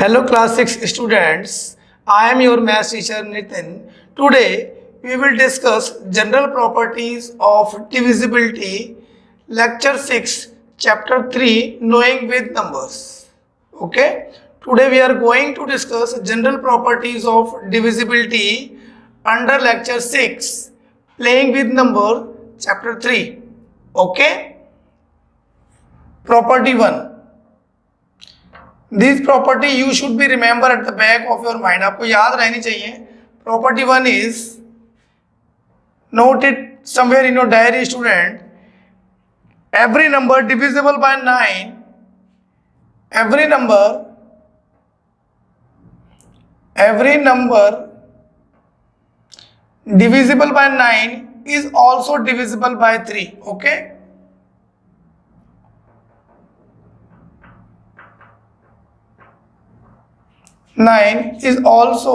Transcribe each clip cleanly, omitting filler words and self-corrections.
Hello class 6 students, I am your math teacher Nitin. Today we will discuss general properties of divisibility, lecture 6, chapter 3, knowing with numbers. Okay, today we are going to discuss general properties of divisibility under lecture 6, playing with number, chapter 3. Okay, property 1. This property you should be remember at the back of your mind, आपको याद रहनी चाहिए. Property 1 is note it somewhere in your diary student. Every number divisible by 9, every number divisible by 9 is also divisible by 3. Okay, nine is also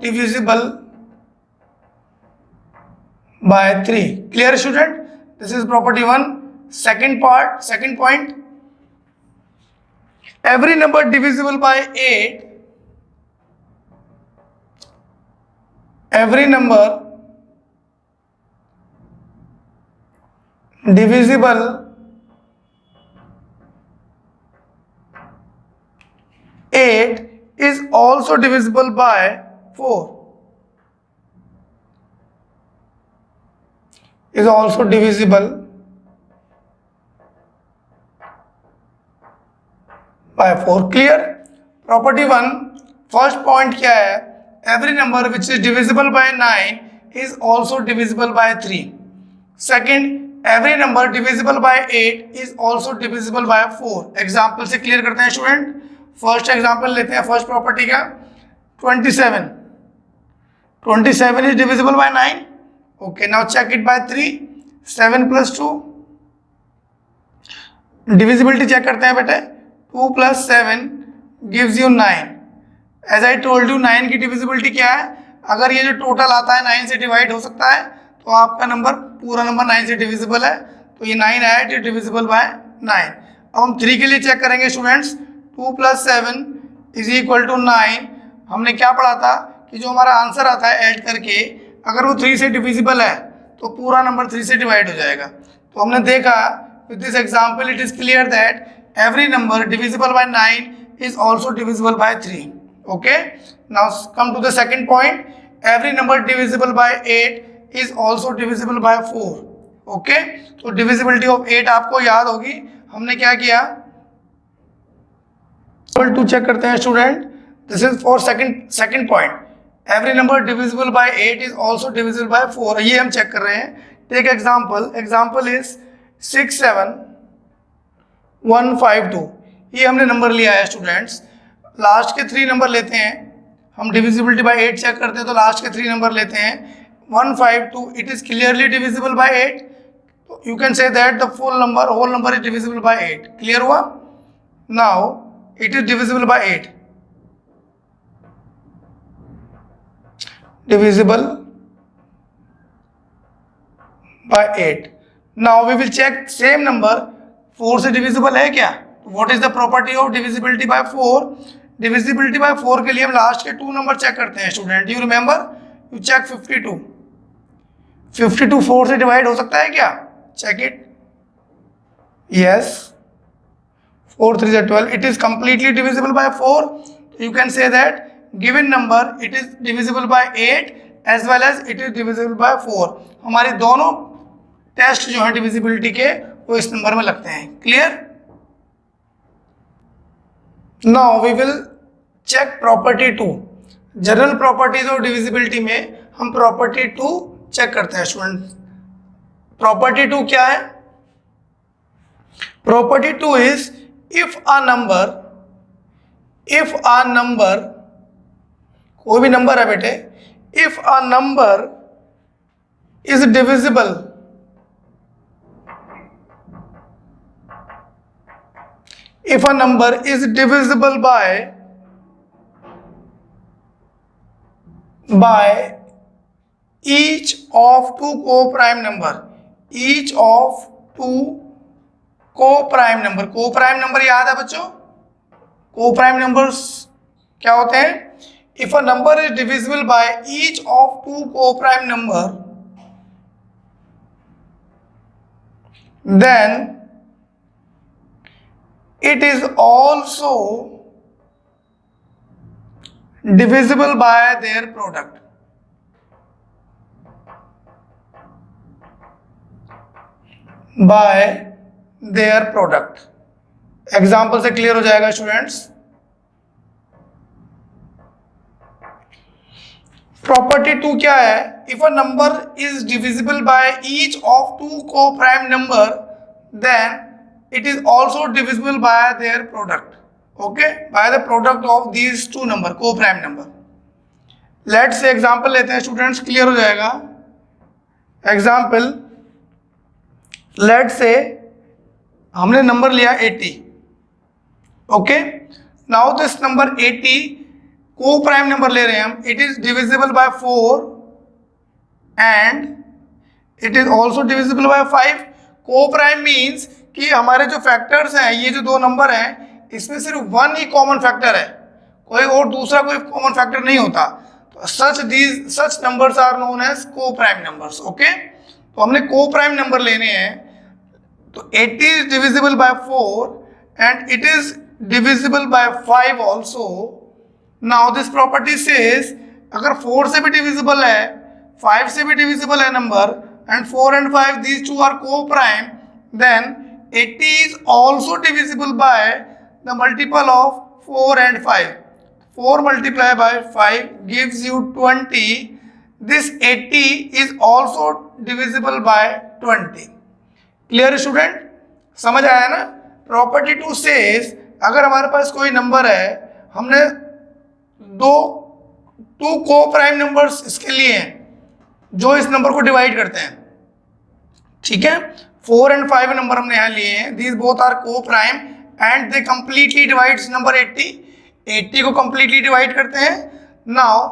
divisible by 3. Clear student? This is property 1. Second point, every number divisible by 8, every number divisible is also divisible by 4. Is also divisible by 4. Clear? Property 1, first point क्या है? Every number which is divisible by 9 is also divisible by 3. Second, every number divisible by 8 is also divisible by 4. Example से clear करते हैं student. First example लेते हैं first property का. 27 is divisible by 9. Okay, now check it by 3. 7 + 2, divisibility check करते हैं बेटे. 2 + 7 gives you 9. As I told you 9 की डिविजिबिलिटी क्या है? अगर ये जो टोटल आता है 9 से डिवाइड हो सकता है, तो आपका नंबर पूरा नंबर 9 से डिविजिबल है, तो ये 9 आया, इट इज डिविजिबल बाय 9. अब हम 3 के लिए चेक करेंगे स्टूडेंट्स. 2 + 7 = 9. हमने क्या पढ़ा था कि जो हमारा आंसर आता है ऐड करके, अगर वो 3 से डिविजिबल है तो पूरा नंबर 3 से डिवाइड हो जाएगा. तो हमने देखा with this example it is clear that every number divisible by 9 is also divisible by 3. Okay, now come to the second point. Every number divisible by 8 is also divisible by 4. Okay, तो divisibility of 8 आपको याद होगी. हमने क्या किया, to check करते हैं student. This is for second point. Every number divisible by 8 is also divisible by 4. ये हम चेक कर रहे हैं. Take example is 67152. ये हमने नंबर लिया है स्टूडेंट्स. लास्ट के 3 नंबर लेते हैं हम. डिविजिबिलिटी बाय 8 चेक करते हैं तो लास्ट के 3 नंबर लेते हैं. 152 it is clearly divisible by 8. You can say that the whole number is divisible by 8. Clear हुआ? Now it is divisible by 8. Divisible by 8. Now we will check same number 4 से divisible है क्या? What is the property of divisibility by 4? Divisibility by 4 के लिए हम last के 2 number check करते हैं student. You remember, you check 52. 52 4 से डिवाइड हो सकता है क्या? Check it. Yes, 4 3 is 12. It is completely divisible by 4. You can say that given number it is divisible by 8 as well as it is divisible by 4. हमारे दोनों test जो है divisibility के वो इस नंबर में लगते हैं. Clear? Now we will check property 2. General properties of divisibility में हम प्रॉपर्टी 2 चेक करते हैं स्टूडेंट. प्रॉपर्टी 2 क्या है? Property 2 is if a number कोई भी नंबर है बेटे, if a number is divisible by each of two co-prime number, each of two coprime number. Coprime number याद है बच्चों? को प्राइम नंबर्स क्या होते हैं? If a number is divisible by each of two coprime number, then it is also divisible by their product. By their product. Example से clear हो जाएगा students. Property 2 क्या है? If a number is divisible by each of two coprime number, then it is also divisible by their product. Okay, by the product of these two number, coprime number. Let से example लेते हैं students, clear हो जाएगा। Example, late से हमने number लिया 80। Okay, now this number 80 को prime number ले रहे हैं हम। It is divisible by 4 and it is also divisible bye 5। को प्राइम मीन्स कि हमारे जो फैक्टर्स हैं, ये जो दो नंबर हैं, इसमें सिर्फ वन ही कॉमन फैक्टर है, कोई और दूसरा कोई कॉमन फैक्टर नहीं होता। तो सच नंबर्स आर नोन एज को प्राइम नंबर्स। ओके, तो हमने को प्राइम नंबर लेने हैं। तो 80 is divisible by 4 and it is divisible by 5 also. Now this property says अगर 4 से भी divisible है, 5 से भी divisible है number, and 4 and 5 these two are co-prime, then 80 is also divisible by the multiple of 4 and 5. 4 multiplied by 5 gives you 20. This 80 is also divisible by 20. Clear student? समझ आया ना? प्रॉपर्टी 2 सेज अगर हमारे पास कोई नंबर है, हमने to coprime numbers इसके लिए हैं जो इस नंबर को डिवाइड करते हैं। ठीक है, 4 and 5 नंबर हमने यहाँ लिए हैं। दीज बोथ आर को prime and they completely divides number 80 को कंप्लीटली डिवाइड करते हैं। नाउ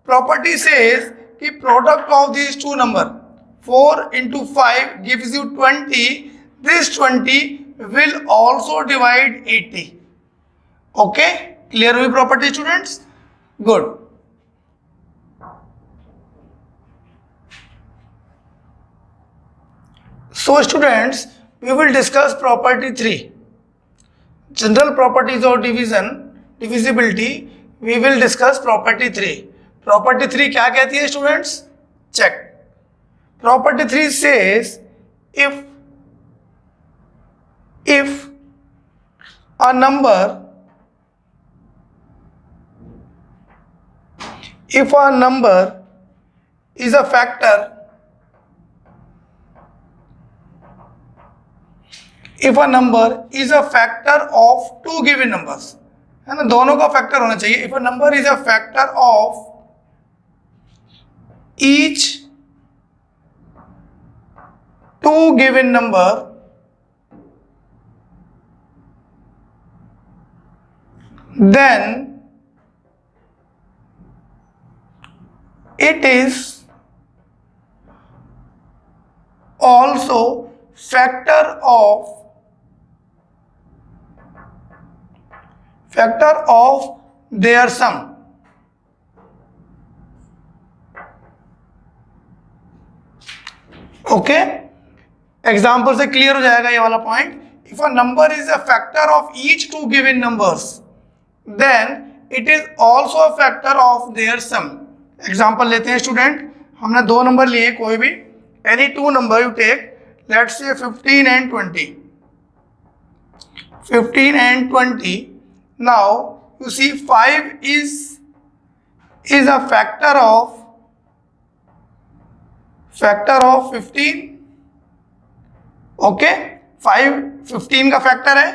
प्रॉपर्टी सेज कि product of these two number 4 into 5 gives you 20. This 20 will also divide 80. Okay? Clear हुई property students? Good. So students, we will discuss property 3. General properties of divisibility. We will discuss property 3. Property 3 क्या कहती है students? Check. Property 3 says if a number is a factor, if a number is a factor of two given numbers, है ना, दोनों का factor होना चाहिए। if a number is a factor of each two given number, then it is also factor of their sum. Okay, example से clear हो जाएगा ये वाला point. If a number is a factor of each two given numbers, then it is also a factor of their sum. Example लेते हैं student, हमने दो number लिए कोई भी, any two number you take, let's say 15 and 20. 15 and 20. Now you see 5 is a factor of 15. Okay, 5 15 का factor है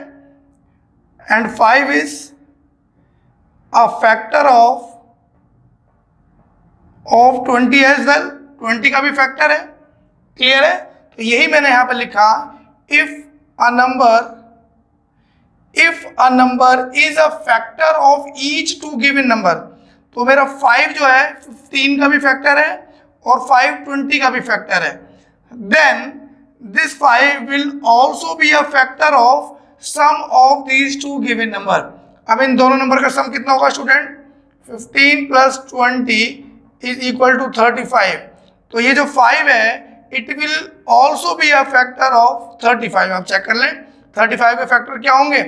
and 5 is a factor of 20 as well. 20 का भी फैक्टर है। क्लियर है? तो यही मैंने यहां पर लिखा, if a number is a factor of each two given number. तो मेरा 5 जो है 15 का भी फैक्टर है और 5 20 का भी फैक्टर है। Then this 5 will also be a factor of sum of these two given number. अब इन दोनों नंबर का सम कितना होगा student? 15 plus 20 is equal to 35. तो ये जो 5 है it will also be a factor of 35. आप चेक कर लें 35 के फैक्टर क्या होंगे?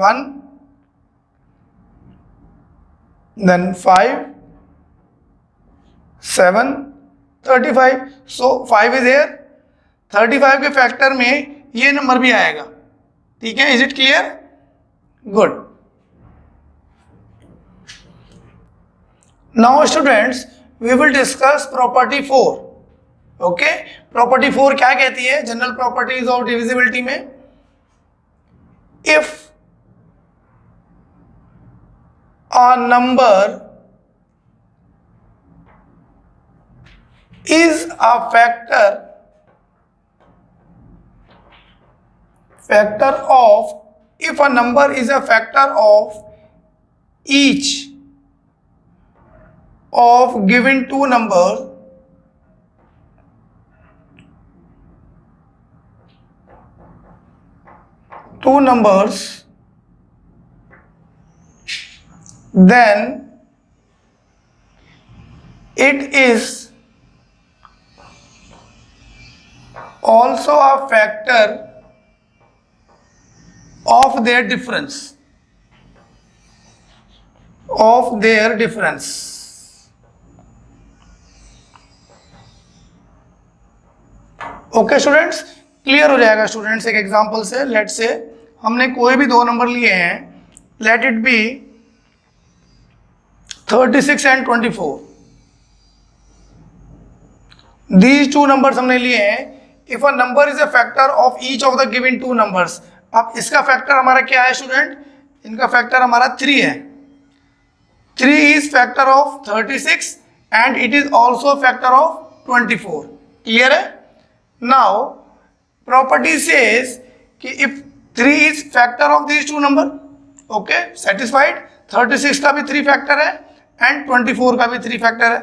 1 देन 5 7 35. So 5 is here. 35 के फैक्टर में ये नंबर भी आएगा. ठीक है, is it clear? Good. Now students we will discuss property 4. Okay, property 4 क्या कहती है? जनरल प्रॉपर्टीज ऑफ डिविजिबिलिटी में, इफ a number is a factor of, if a number is a factor of each of given two numbers, then it is also a factor of their difference. Okay students, clear हो जाएगा students एक example से. Let's say हमने कोई भी दो number लिए हैं, let it be 36 and 24. These two numbers हमने लिए हैं. If a number is a factor of each of the given two numbers. अब इसका फैक्टर हमारा क्या है स्टूडेंट? इनका फैक्टर हमारा 3 है. 3 is factor of 36 and it is also factor of 24. Clear है? नाउ प्रॉपर्टी सेज कि if 3 is factor of these two number, okay, satisfied. 36 का भी 3 फैक्टर है एंड 24 का भी 3 फैक्टर है.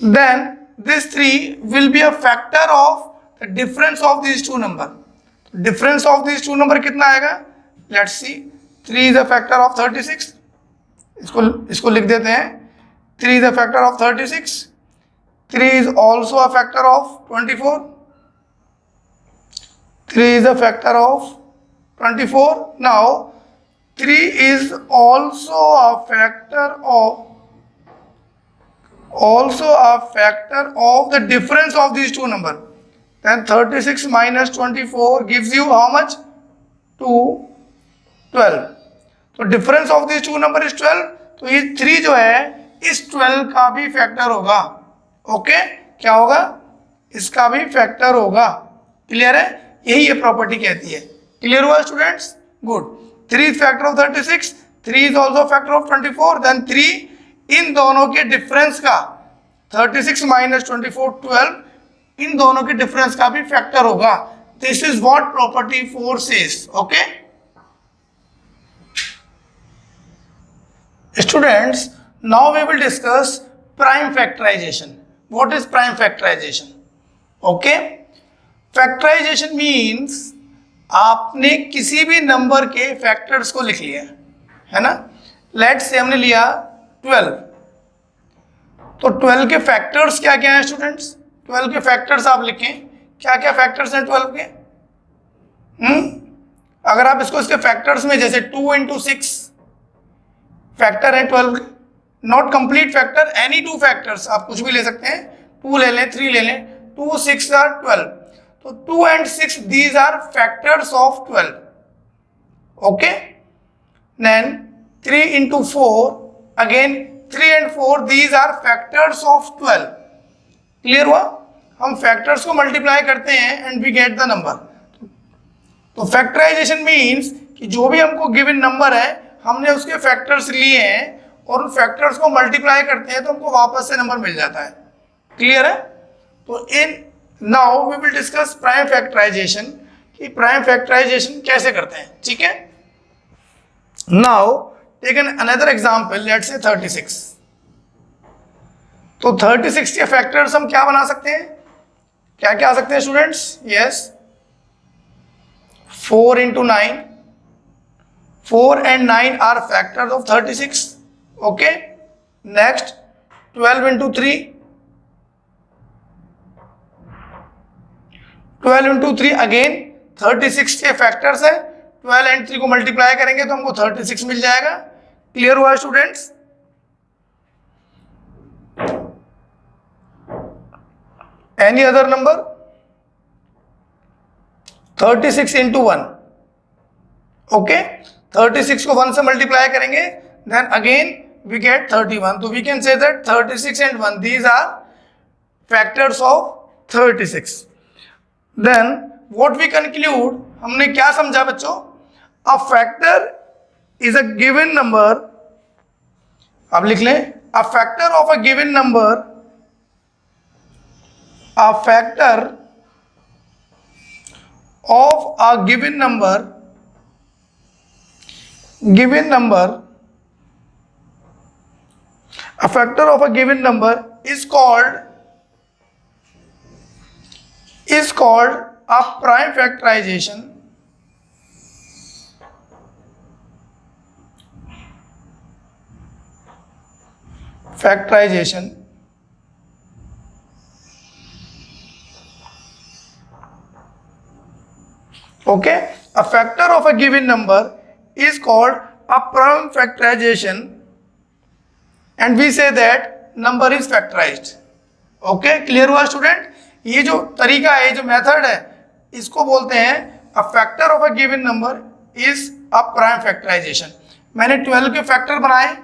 Then this 3 will be a factor of the difference of these two number. Difference of these two number कितना आएगा? Let's see. 3 is a factor of 36. इसको लिख देते हैं. 3 is a factor of 36. 3 is also a factor of 24. 3 is a factor of 24. Now 3 is also a factor of the difference of these two numbers. Then 36 minus 24 gives you how much? 12. तो difference of this two number is 12. तो ये 3 जो है इस 12 का भी factor होगा. Okay, क्या होगा? इसका भी फैक्टर होगा. क्लियर है? यही ये प्रॉपर्टी कहती है. क्लियर हुआ students? Good. 3 is factor of 36, 3 is also factor of 24. Then 3 इन दोनों के डिफरेंस का 36 माइनस 24 12 इन दोनों के डिफरेंस का भी फैक्टर होगा. This is what property 4 says. Okay students, now we will discuss prime factorization. What is prime factorization? Okay, factorization means आपने किसी भी नंबर के फैक्टर्स को लिख लिया है ना. लेट्स से हमने लिया 12. तो 12 के फैक्टर्स क्या क्या हैं स्टूडेंट्स? 12 के फैक्टर्स आप लिखें. क्या क्या फैक्टर्स हैं 12 के? अगर आप इसके फैक्टर्स में जैसे 2 into 6 फैक्टर है 12 के. Not complete factor, any 2 factors आप कुछ भी ले सकते हैं. 2 ले लें, 3 ले लें. 2 6 आर 12. तो 2 and 6 these are factors of 12. Okay, then 3 into 4 again 3 and 4 these are factors of 12. Clear हुआ? हम फैक्टर्स को मल्टीप्लाई करते हैं and we get the number. तो फैक्टराइजेशन मीन्स कि जो भी हमको गिवन नंबर है हमने उसके फैक्टर्स लिए हैं और उन फैक्टर्स को मल्टीप्लाई करते हैं तो हमको वापस से नंबर मिल जाता है. क्लियर है? तो इन now we will discuss prime factorization कि प्राइम फैक्टराइजेशन कैसे करते हैं. ठीक है, now take an another example. Let's say 36. तो 36 के फैक्टर्स हम क्या बना सकते हैं? क्या क्या आ सकते हैं students? Yes, 4 into 9, 4 and 9 are factors of 36. Okay, next 12 into 3, 12 into 3 again 36 के फैक्टर्स है, 12 एंड 3 को मल्टीप्लाई करेंगे तो हमको 36 मिल जाएगा। क्लियर हुआ students? Any other number? 36 into 1, okay, 36 को 1 से मल्टीप्लाई करेंगे, देन अगेन वी गेट 31. तो we can say that 36 and 1 these are factors of 36. Then what we conclude, हमने क्या समझा बच्चों? A factor is a given number, अब लिख लें, a factor of a given number, a factor of a given number, a factor of a given number is called a prime factorization. Okay, a factor of a given number is called a prime factorization, and we say that number is factorized. Okay, clear हुआ student? ये जो तरीका है, जो method है, इसको बोलते हैं a factor of a given number is a prime factorization. मैंने 12 के फैक्टर बनाए,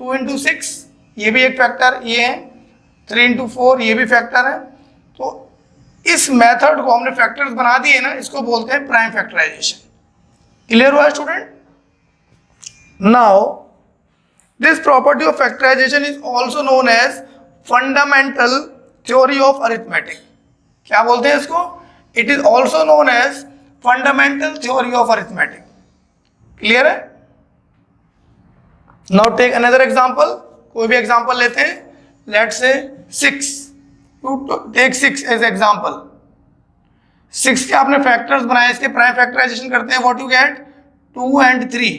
2 into 6 ये भी एक फैक्टर, ये है 3 into 4 ये भी फैक्टर है। तो इस मेथड को हमने फैक्टर्स बना दिए ना, इसको बोलते हैं प्राइम फैक्टराइजेशन। क्लियर हुआ student? Now this property of factorization is also known as fundamental theory of arithmetic. क्या बोलते हैं इसको? It is also known as fundamental theory of arithmetic. Clear है? नाउ टेक अनदर एग्जांपल, कोई भी example लेते हैं, let's say 6, to take 6 as example. 6 के आपने फैक्टर्स बनाए, इसके प्राइम फैक्टराइजेशन करते हैं, what you gate? 2 and 3,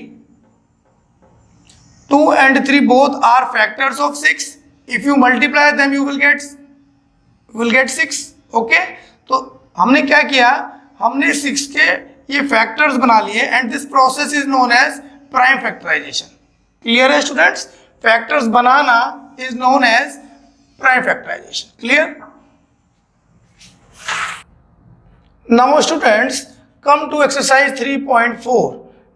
2 and 3 both are factors of 6. If you multiply them you will get 6. Okay, तो हमने क्या किया, हमने 6 के ये फैक्टर्स बना लिए and this process is known as prime factorization. Clear है स्टूडेंट्स? फैक्टर्स बनाना is known as prime factorization. Clear? Now students, come to exercise 3.4.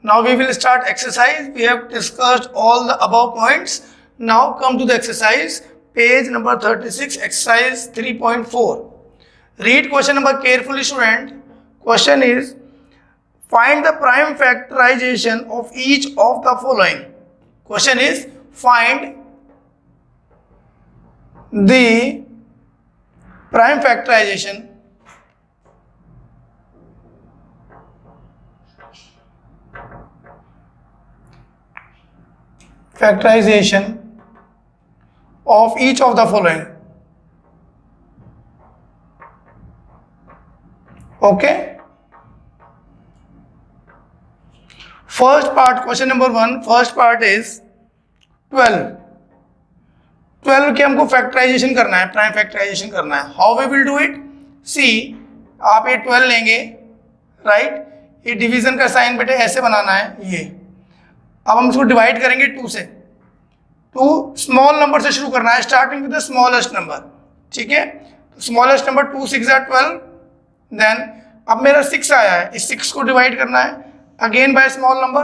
Now we will start exercise. We have discussed all the above points. Now come to the exercise, page number 36, exercise 3.4. Read question number carefully student. Question is, find the prime factorization of each of the following. Question is, find the prime factorization of each of the following. Okay, first part, question number 1, first part is 12 के हमको factorisation करना है, prime factorization करना है। How we will do it? See, आप ये 12 लेंगे, right, ये डिवीजन का साइन बेटे ऐसे बनाना है ये। अब हम इसको डिवाइड करेंगे 2 से। 2 स्मॉल नंबर से शुरू करना है, starting with the smallest number. ठीक है, तो स्मॉलेस्ट नंबर 2 6 are 12। देन अब मेरा 6 आया है, इस 6 को डिवाइड करना है again by small number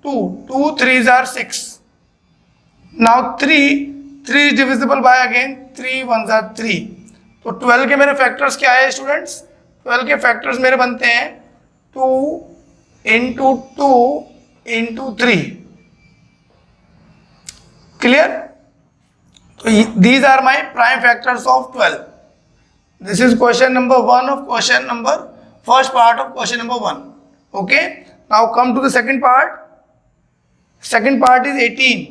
2, 2 3s are 6। Now 3 is divisible by again 3 1s are 3। तो 12 के मेरे फैक्टर्स क्या है स्टूडेंट्स? 12 के फैक्टर्स मेरे बनते हैं 2 into 2 into 3। क्लियर? तो these are my prime factors of 12. This is question number 1 of first part of question number 1. Okay, now come to the second part. Second part is 18.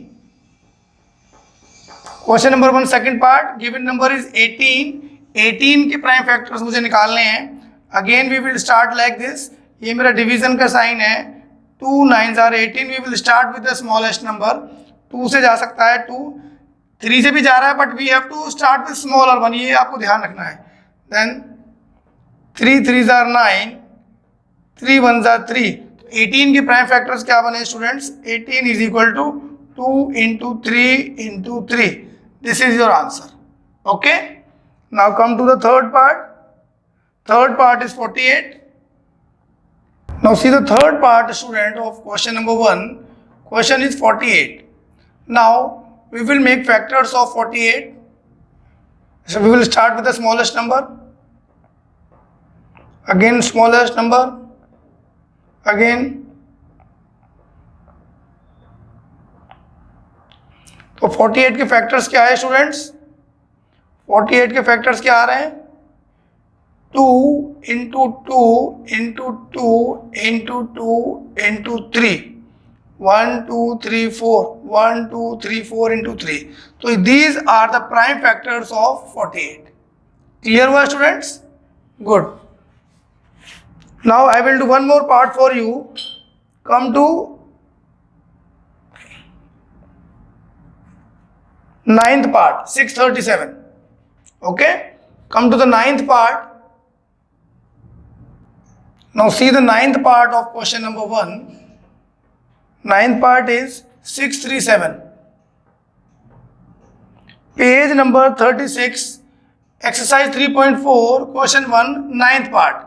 Question number 1, second part, given number is 18. 18 के prime factors मुझे निकालने हैं। Again we will start like this, ये मेरा division का sign है, 2 9s are 18, we will start with the smallest number. 2 से जा सकता है 2, 3 से भी जा रहा है, but we have to start with smaller one, ये आपको ध्यान रखना है। Then 3 3s are 9, 3 1s are 3। 18 के प्राइम फैक्टर्स क्या बने students? 18 is equal to 2 into 3 into 3। This is your answer. Okay, now come to the third part. Third part is 48। Now see the third part, student, of question number 1. Question is 48. Now we will make factors of 48. So we will start with the smallest number. Again smallest number. Again. तो 48 के factors क्या है students? 48 के factors क्या आ रहे हैं? 2 into 2 into 2 into 2 into 3, 1 2 3 4, 1 2 3 4 into 3। तो these are the prime factors of 48। Clear हुआ students? Good। Now I will do one more part for you। Come to ninth part, 637। Okay, come to the ninth part। Now see the ninth part of question number 1. Ninth part is 637. Page number 36, exercise 3.4, question 1, ninth part।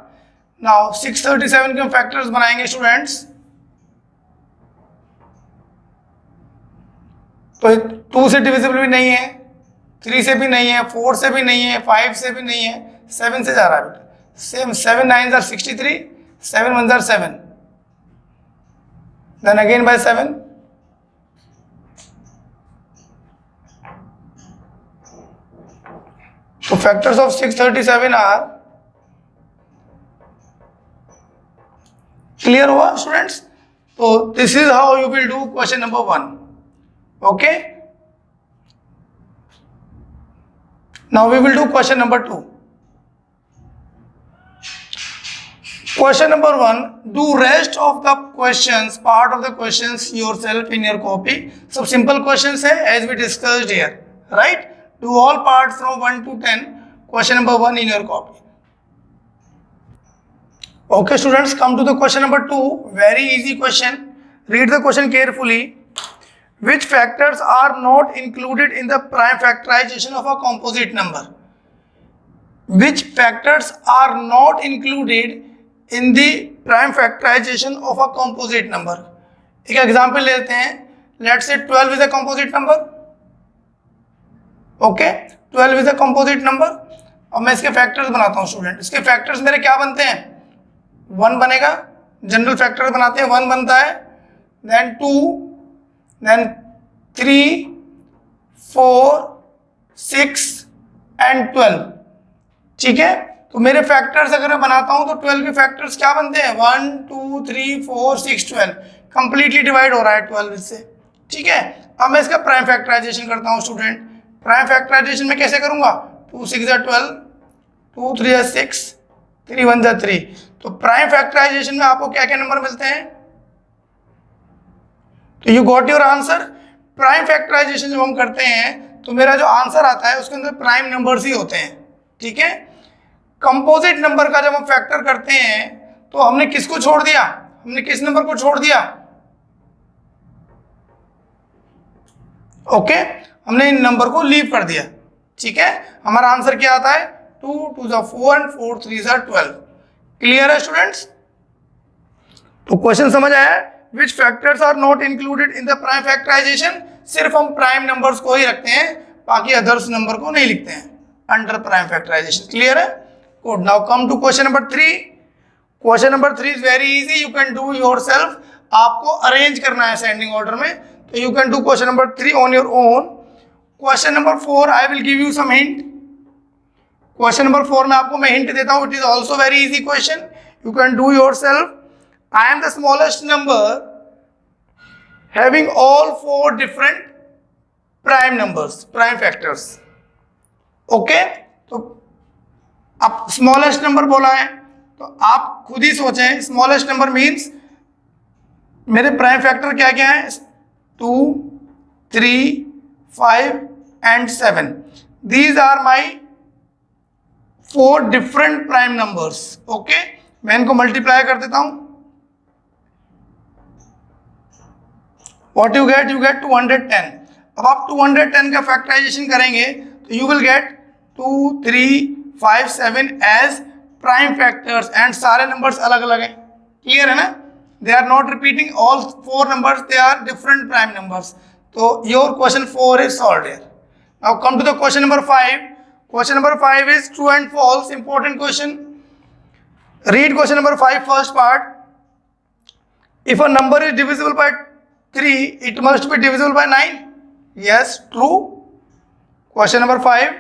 Now 637 के factors बनाएंगे students. तो 2 से divisible भी नहीं है, 3 से भी नहीं है, 4 से भी नहीं है, 5 से भी नहीं है, 7 से जा रहा है बेटा। Same 7 9s are 63, 7 1s are 7, then again by 7, so factors of 637 are, clear हुआ स्टूडेंट्स? तो this is how you will do question number 1। okay, now we will do question number 2। Question number 1, do rest of the questions, part of the questions yourself in your copy। सब simple questions है as we discussed here, right? Do all parts from 1 to 10, question number 1 in your copy। Okay students, come to the question number 2, very easy question। Read the question carefully। Which factors are not included in the prime factorization of a composite number? Which factors are not included in the prime factorization of a composite number? एक example लेते हैं। Let's say 12 is a composite number। Okay, 12 is a composite number। अब मैं इसके factors बनाता हूँ student. इसके factors मेरे क्या बनते हैं? 1 बनेगा, जनरल फैक्टर बनाते हैं, 1 बनता है, then 2, then 3 4 6 and 12। ठीक है, तो मेरे फैक्टर्स अगर मैं बनाता हूं तो 12 के फैक्टर्स क्या बनते हैं? 1 2 3 4 6 12, कंप्लीटली डिवाइड हो रहा है 12 इससे। ठीक है, अब मैं इसका प्राइम फैक्टराइजेशन करता हूं स्टूडेंट। प्राइम फैक्टराइजेशन में कैसे करूंगा? 2 6 12, 2 3 6, 3 1 3। तो प्राइम फैक्टराइजेशन में आपको क्या क्या नंबर मिलते हैं? तो you got your answer. Prime factorization जब हम करते हैं तो मेरा जो आंसर आता है उसके अंदर प्राइम नंबर्स ही होते हैं। ठीक है, कंपोजिट नंबर का जब हम फैक्टर करते हैं तो हमने किसको छोड़ दिया? हमने किस नंबर को छोड़ दिया? ओके, हमने इन नंबर को लीव कर दिया। ठीक है, हमारा आंसर क्या आता है? 2 2 4 and 4 3 12। क्लियर है स्टूडेंट्स? तो क्वेश्चन समझ आया? Which factors are not included in the prime factorization? सिर्फ हम प्राइम नंबर्स को ही रखते हैं, बाकी अदर्स नंबर को नहीं लिखते हैं अंडर प्राइम फैक्टराइजेशन। क्लियर है? Good. Now come to question number 3। Question number 3 is very easy, you can do yourself. आपको अरेंज करना है असेंडिंग ऑर्डर में, तो you can do question number 3 on your own. Question number 4 I will give you some hint. Question number 4 में आपको मैं hint देता हूं, it is also very easy question, you can do yourself. I am the smallest number having all 4 different prime numbers, prime factors. Okay, तो अब smallest number बोला है तो आप खुद ही सोचें, स्मॉलेस्ट नंबर मीन्स मेरे प्राइम फैक्टर क्या क्या है, 2, 3, 5 and 7. These are my 4 different prime numbers. Okay, मैं इनको मल्टीप्लाई कर देता हूं. What you get 210. अब आप 210 का फैक्टराइजेशन करेंगे तो you will get 2, 3, 5, 7 as prime factors and सारे नंबर्स अलग अलग हैं. क्लियर है ना? They are not repeating all 4 numbers, they are different prime numbers. तो your question 4 is solved here. Now come to the question number 5. Question number 5 is true and false. Important question. Read question number 5 first part. If a number is divisible by 3, it must be divisible by 9. Yes, true. Question number 5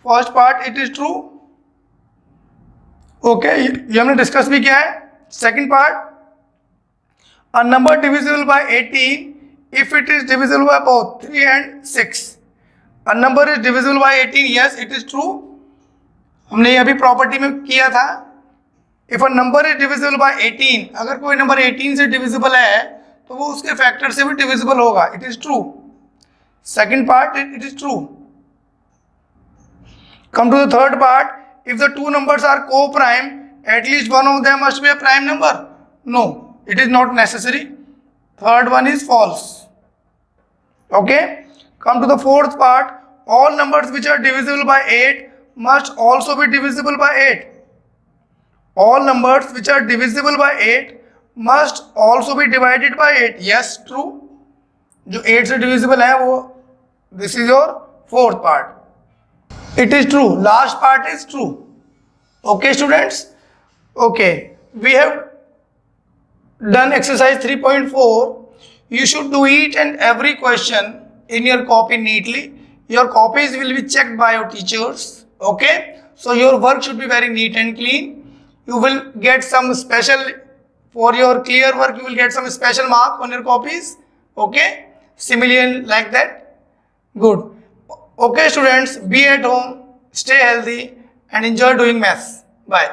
first part, it is true. Okay, ये हमने discuss भी किया है. Second part, a number divisible by 18 if it is divisible by both 3 and 6. A number is divisible by 18. Yes, it is true. हमने अभी property में किया था. If a number is divisible by 18, अगर कोई नंबर 18 से डिविजिबल है तो वो उसके फैक्टर से भी डिविजिबल होगा. It is true. Second part, it is true. Come to the third part. If the two numbers are co-prime, at least one of them must be a prime number. No, it is not necessary. Third one is false. Okay. Come to the fourth part. All numbers which are divisible by 8 must also be divisible by 8. All numbers which are divisible by 8 must also be divided by 8. Yes, true. जो 8 से divisible है वो, this is your fourth part. It is true. Last part is true. Okay, students? Okay. We have done exercise 3.4. You should do each and every question in your copy neatly. Your copies will be checked by your teachers. Okay, so your work should be very neat and clean. You will get some special, for your clear work you will get some special mark on your copies. Okay, similarly like that. Good. Okay students, be at home, stay healthy and enjoy doing maths. Bye.